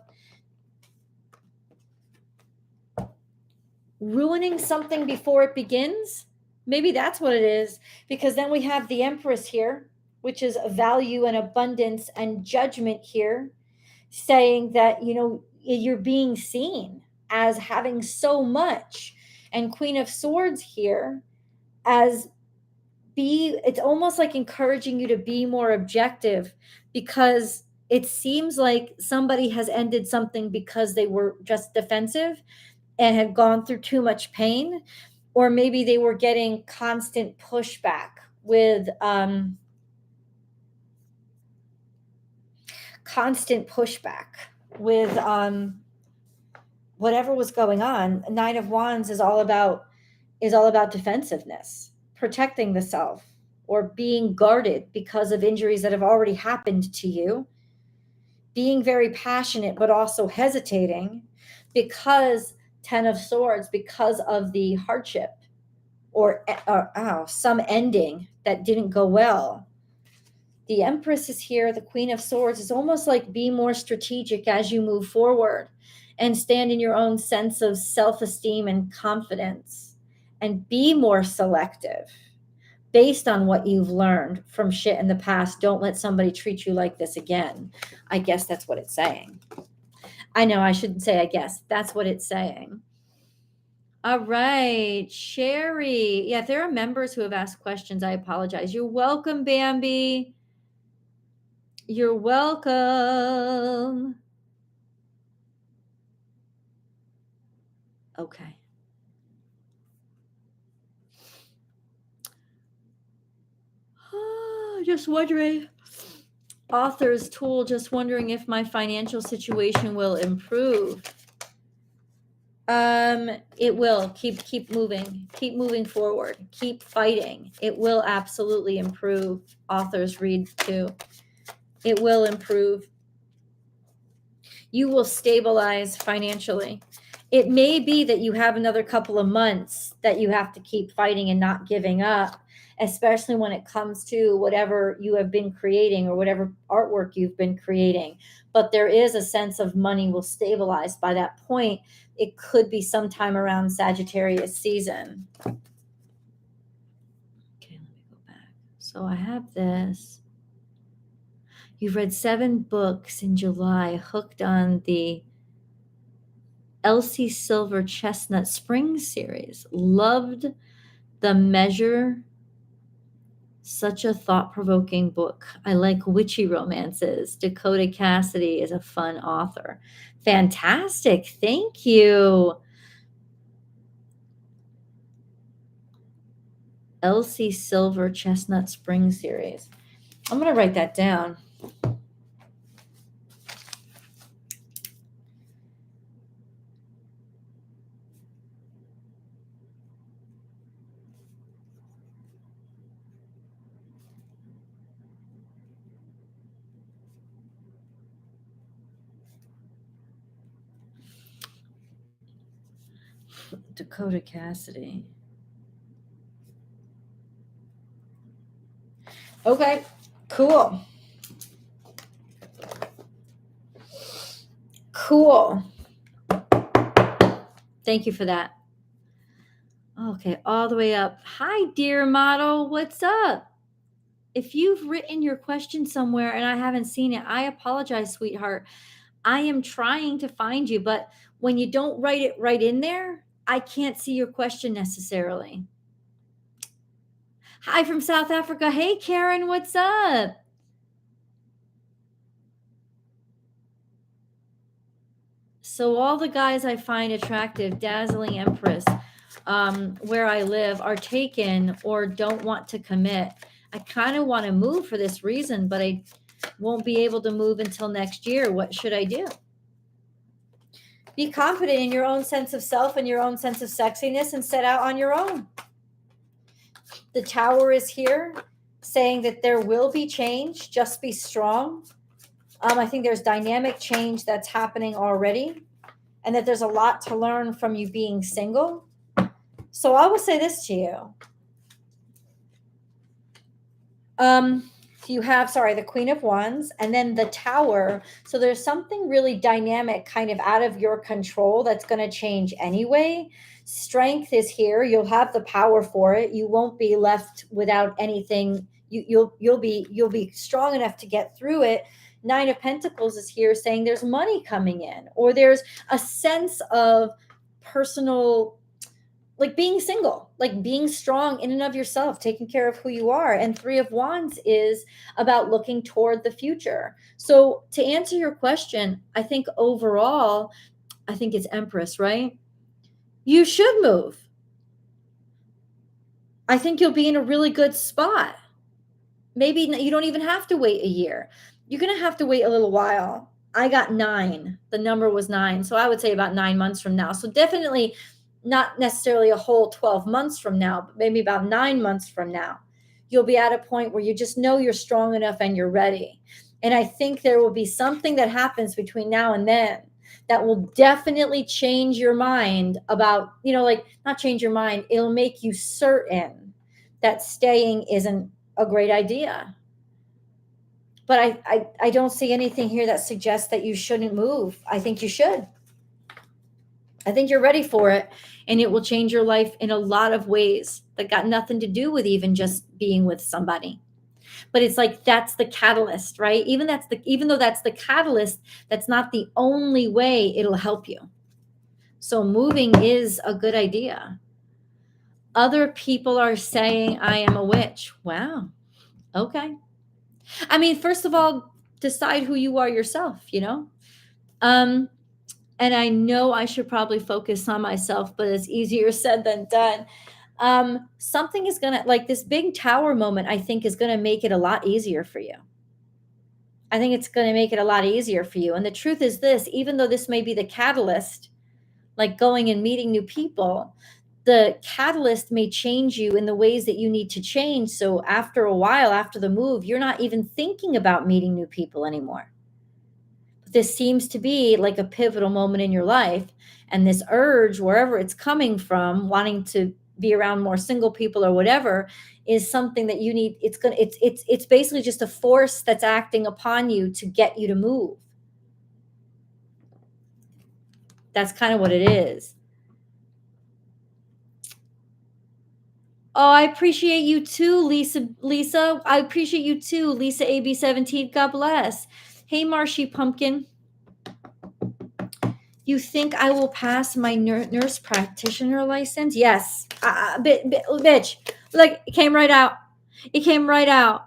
ruining something before it begins. Maybe that's what it is, because then we have the Empress here, which is value and abundance and judgment here, saying that, you know, you're being seen as having so much. And Queen of Swords here as it's almost like encouraging you to be more objective, because it seems like somebody has ended something because they were just defensive and had gone through too much pain, or maybe they were getting constant pushback with whatever was going on. 9 of Wands is all about defensiveness, protecting the self, or being guarded because of injuries that have already happened to you, being very passionate but also hesitating because 10 of Swords, because of the hardship or some ending that didn't go well. The Empress is here. The Queen of Swords is almost like be more strategic as you move forward and stand in your own sense of self-esteem and confidence, and be more selective based on what you've learned from shit in the past. Don't let somebody treat you like this again. I guess that's what it's saying. I know I shouldn't say I guess. That's what it's saying. All right, Sherry. Yeah, if there are members who have asked questions, I apologize. You're welcome, Bambi. You're welcome. Okay. Just wondering. Author's tool, just wondering if my financial situation will improve. It will. Keep moving forward, keep fighting. It will absolutely improve. Authors read too. It will improve. You will stabilize financially. It may be that you have another couple of months that you have to keep fighting and not giving up, especially when it comes to whatever you have been creating or whatever artwork you've been creating. But there is a sense of money will stabilize by that point. It could be sometime around Sagittarius season. Okay, let me go back. So I have this. You've read 7 books in July, hooked on the Elsie Silver Chestnut Spring series. Loved The Measure. Such a thought-provoking book. I like witchy romances. Dakota Cassidy is a fun author. Fantastic. Thank you. Elsie Silver Chestnut Spring series. I'm going to write that down. Dakota Cassidy. Okay, cool. Cool. Thank you for that. Okay, all the way up. Hi, dear model. What's up? If you've written your question somewhere and I haven't seen it, I apologize, sweetheart. I am trying to find you, but when you don't write it right in there, I can't see your question necessarily. Hi from South Africa. Hey, Karen, what's up? So all the guys I find attractive, dazzling Empress, where I live, are taken or don't want to commit. I kind of want to move for this reason, but I won't be able to move until next year. What should I do? Be confident in your own sense of self and your own sense of sexiness and set out on your own. The Tower is here saying that there will be change. Just be strong. I think there's dynamic change that's happening already, and that there's a lot to learn from you being single. So I will say this to you. You have, the Queen of Wands and then the Tower. So there's something really dynamic kind of out of your control that's going to change anyway. Strength is here. You'll have the power for it. You won't be left without anything. You'll be strong enough to get through it. Nine of Pentacles is here saying there's money coming in, or there's a sense of personal, like being single, like being strong in and of yourself, taking care of who you are. And Three of Wands is about looking toward the future. So to answer your question, I think overall, I think it's Empress, right? You should move. I think you'll be in a really good spot. Maybe you don't even have to wait a year. You're going to have to wait a little while. I got 9. The number was 9. So I would say about 9 months from now. So definitely not necessarily a whole 12 months from now, but maybe about 9 months from now, you'll be at a point where you just know you're strong enough and you're ready. And I think there will be something that happens between now and then that will definitely change your mind about, not change your mind. It'll make you certain that staying isn't a great idea. But I don't see anything here that suggests that you shouldn't move. I think you should. I think you're ready for it, and it will change your life in a lot of ways that got nothing to do with even just being with somebody. But it's like, that's the catalyst, right? Even though that's the catalyst, that's not the only way it'll help you. So moving is a good idea. Other people are saying I am a witch. Wow. Okay. I mean, first of all, decide who you are yourself, And I know I should probably focus on myself, but it's easier said than done. Something is going to, like this big Tower moment, I think is going to make it a lot easier for you. I think it's going to make it a lot easier for you. And the truth is this, even though this may be the catalyst, like going and meeting new people, the catalyst may change you in the ways that you need to change. So after a while, after the move, you're not even thinking about meeting new people anymore. This seems to be like a pivotal moment in your life. And this urge, wherever it's coming from, wanting to be around more single people or whatever, is something that you need. It's basically just a force that's acting upon you to get you to move. That's kind of what it is. Oh, I appreciate you too, Lisa. I appreciate you too, Lisa AB17. God bless. Hey, Marshy Pumpkin. You think I will pass my nurse practitioner license? Yes. Bitch. Look, it came right out. It came right out.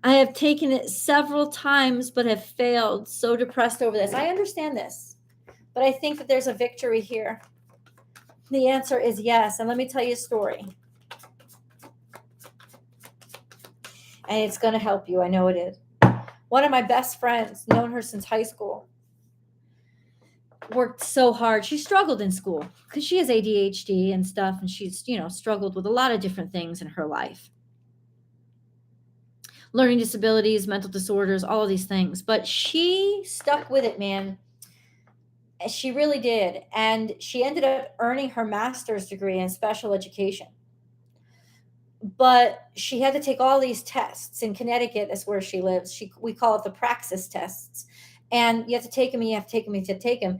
I have taken it several times, but have failed. So depressed over this. I understand this, but I think that there's a victory here. The answer is yes. And let me tell you a story. And it's going to help you. I know it is. One of my best friends, known her since high school, worked so hard. She struggled in school because she has ADHD and stuff. And she's, struggled with a lot of different things in her life. Learning disabilities, mental disorders, all of these things. But she stuck with it, man. She really did. And she ended up earning her master's degree in special education. But she had to take all these tests in Connecticut. That's where she lives. We call it the praxis tests. And you have to take them, and you have to take them, and you have to take them.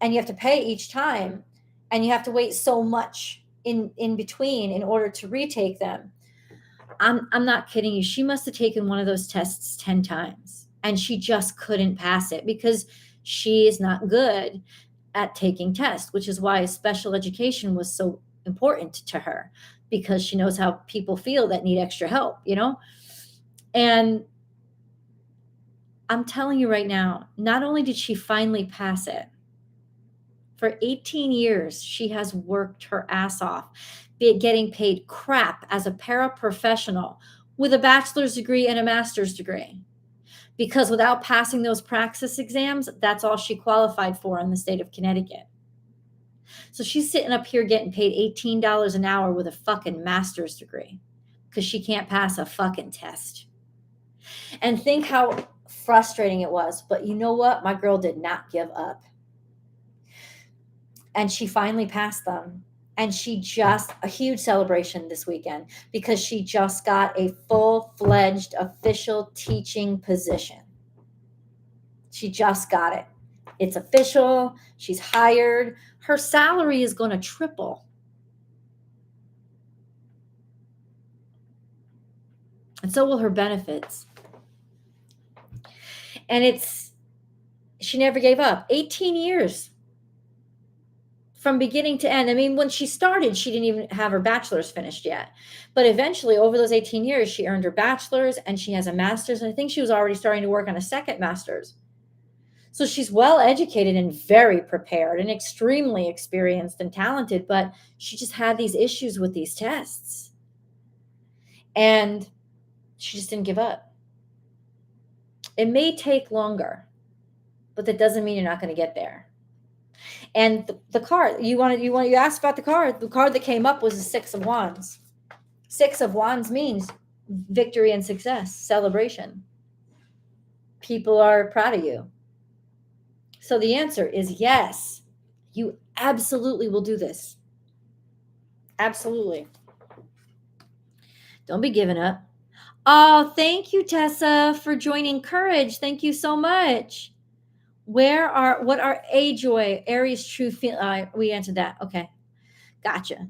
And you have to pay each time. And you have to wait so much in between in order to retake them. I'm not kidding you. She must have taken one of those tests 10 times. And she just couldn't pass it because she is not good at taking tests, which is why special education was so important to her. Because she knows how people feel that need extra help, And I'm telling you right now, not only did she finally pass it, for 18 years, she has worked her ass off, getting paid crap as a paraprofessional, with a bachelor's degree and a master's degree. Because without passing those praxis exams, that's all she qualified for in the state of Connecticut. So she's sitting up here getting paid $18 an hour with a fucking master's degree because she can't pass a fucking test. And think how frustrating it was. But you know what? My girl did not give up. And she finally passed them. And she just, a huge celebration this weekend because she just got a full-fledged official teaching position. She just got it. It's official. She's hired. Her salary is going to triple. And so will her benefits. And she never gave up. 18 years from beginning to end. I mean, when she started, she didn't even have her bachelor's finished yet. But eventually, over those 18 years, she earned her bachelor's and she has a master's. And I think she was already starting to work on a second master's. So she's well educated and very prepared and extremely experienced and talented, but she just had these issues with these tests. And she just didn't give up. It may take longer, but that doesn't mean you're not going to get there. And the card, you asked about the card. The card that came up was the Six of Wands. Six of Wands means victory and success, celebration. People are proud of you. So the answer is yes. You absolutely will do this. Absolutely. Don't be giving up. Oh, thank you, Tessa, for joining Courage. Thank you so much. What are Joy, Aries true feel? We answered that. Okay. Gotcha.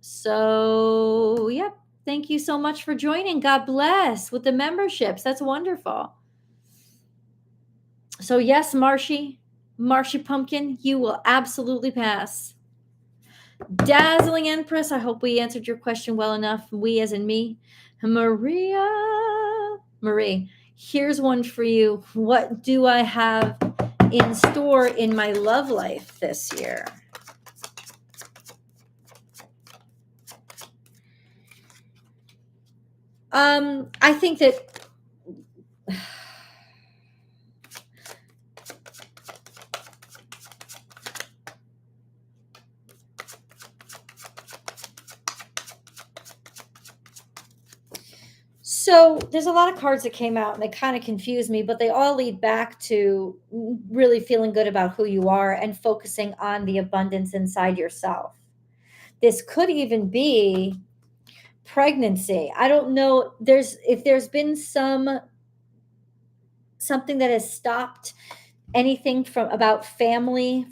So, yep. Thank you so much for joining. God bless with the memberships. That's wonderful. So, yes, Marshy Pumpkin, you will absolutely pass. Dazzling Empress, I hope we answered your question well enough. We as in me. Marie, here's one for you. What do I have in store in my love life this year? I think that so there's a lot of cards that came out and they kind of confuse me, but they all lead back to really feeling good about who you are and focusing on the abundance inside yourself. This could even be pregnancy. I don't know if there's been something that has stopped anything from about family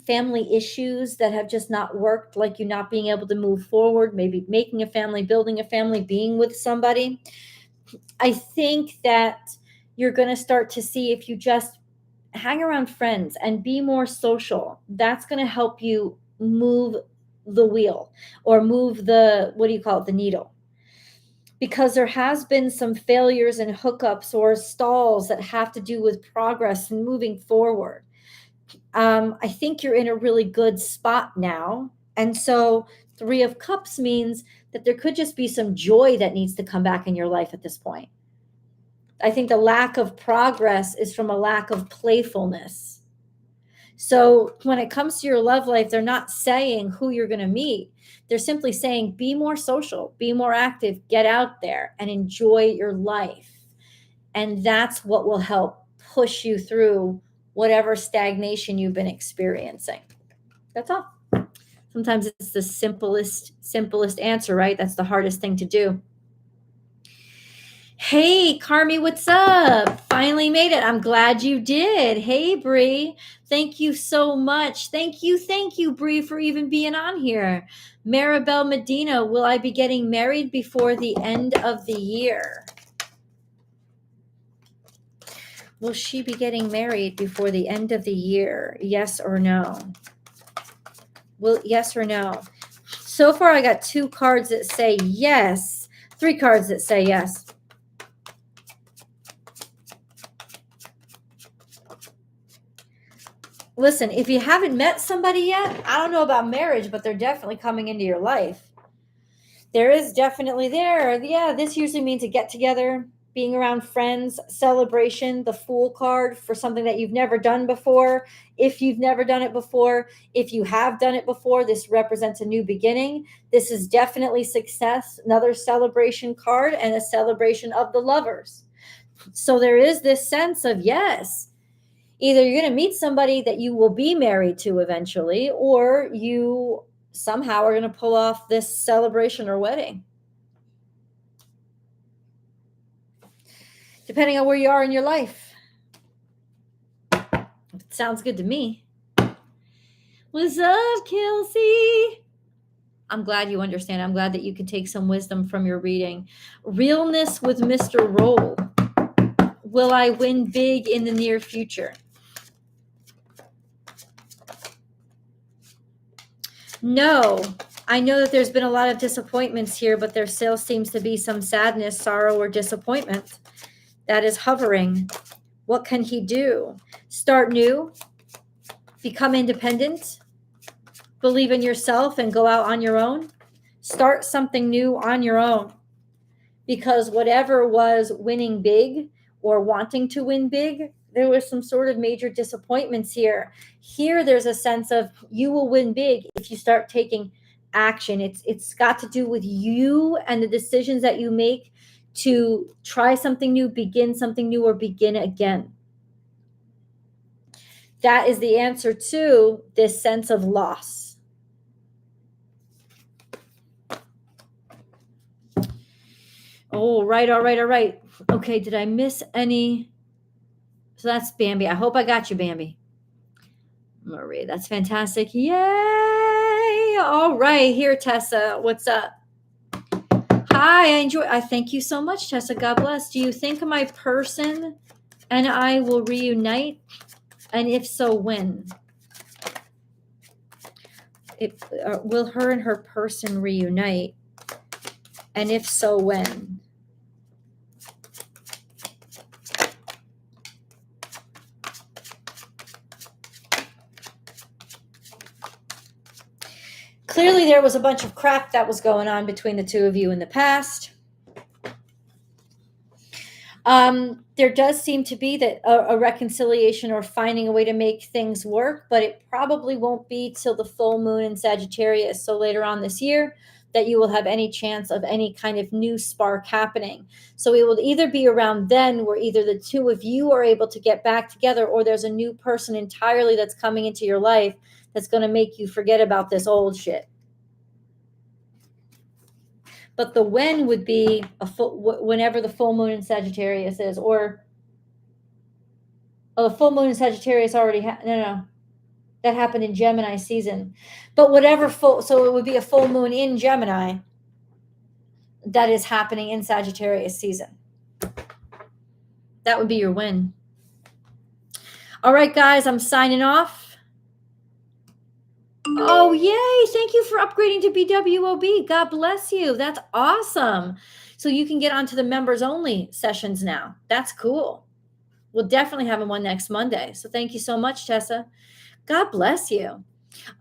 issues that have just not worked, like you not being able to move forward, maybe making a family, building a family, being with somebody. I think that you're going to start to see if you just hang around friends and be more social, that's going to help you move the wheel or move the needle. Because there has been some failures and hookups or stalls that have to do with progress and moving forward. I think you're in a really good spot now. And so 3 of Cups means that there could just be some joy that needs to come back in your life at this point. I think the lack of progress is from a lack of playfulness. So when it comes to your love life, they're not saying who you're going to meet. They're simply saying, be more social, be more active, get out there and enjoy your life. And that's what will help push you through whatever stagnation you've been experiencing. That's all. Sometimes it's the simplest answer, right? That's the hardest thing to do. Hey, Carmi, what's up? Finally made it. I'm glad you did. Hey, Bree. Thank you so much. Thank you, Bree, for even being on here. Maribel Medina, will I be getting married before the end of the year? Will she be getting married before the end of the year? Yes or no? Yes or no? So far, I got 2 cards that say yes, 3 cards that say yes. Listen, if you haven't met somebody yet, I don't know about marriage, but they're definitely coming into your life. There is definitely there. Yeah, this usually means a get together, being around friends, celebration, the Fool card for something that you've never done before. If you've never done it before, if you have done it before, this represents a new beginning. This is definitely success, another celebration card, and a celebration of the lovers. So there is this sense of, yes, either you're going to meet somebody that you will be married to eventually, or you somehow are going to pull off this celebration or wedding. Depending on where you are in your life. It sounds good to me. What's up, Kelsey? I'm glad you understand. I'm glad that you can take some wisdom from your reading. Realness with Mr. Roll. Will I win big in the near future? No. I know that there's been a lot of disappointments here, but there still seems to be some sadness, sorrow, or disappointment that is hovering. What can he do? Start new, become independent, believe in yourself and go out on your own. Start something new on your own, because whatever was winning big or wanting to win big, there was some sort of major disappointments here. Here, there's a sense of you will win big if you start taking action. It's got to do with you and the decisions that you make to try something new, begin something new, or begin again. That is the answer to this sense of loss. Oh, right, all right, all right. Okay, did I miss any? So that's Bambi. I hope I got you, Bambi. Marie, that's fantastic. Yay! All right, here, Tessa. What's up? Hi, I thank you so much, Tessa. God bless. Do you think my person and I will reunite? And if so, when? Will her and her person reunite? And if so, when? Clearly, there was a bunch of crap that was going on between the two of you in the past. There does seem to be that a reconciliation or finding a way to make things work, but it probably won't be till the full moon in Sagittarius. So later on this year, that you will have any chance of any kind of new spark happening. So it will either be around then where either the two of you are able to get back together, or there's a new person entirely that's coming into your life that's going to make you forget about this old shit. But the when would be whenever the full moon in Sagittarius is, or the full moon in Sagittarius already no, that happened in Gemini season. But whatever so it would be a full moon in Gemini that is happening in Sagittarius season. That would be your win. All right, guys, I'm signing off. Oh, yay. Thank you for upgrading to BWOB. God bless you. That's awesome. So you can get onto the members only sessions now. That's cool. We'll definitely have one next Monday. So thank you so much, Tessa. God bless you.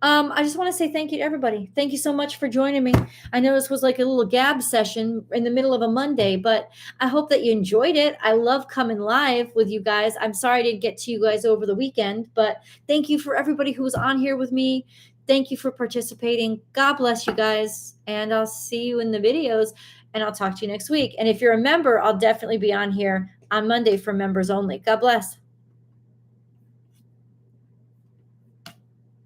I just want to say thank you to everybody. Thank you so much for joining me. I know this was like a little gab session in the middle of a Monday, but I hope that you enjoyed it. I love coming live with you guys. I'm sorry I didn't get to you guys over the weekend, but thank you for everybody who was on here with me. Thank you for participating. God bless you guys, and I'll see you in the videos, and I'll talk to you next week. And if you're a member, I'll definitely be on here on Monday for members only. God bless.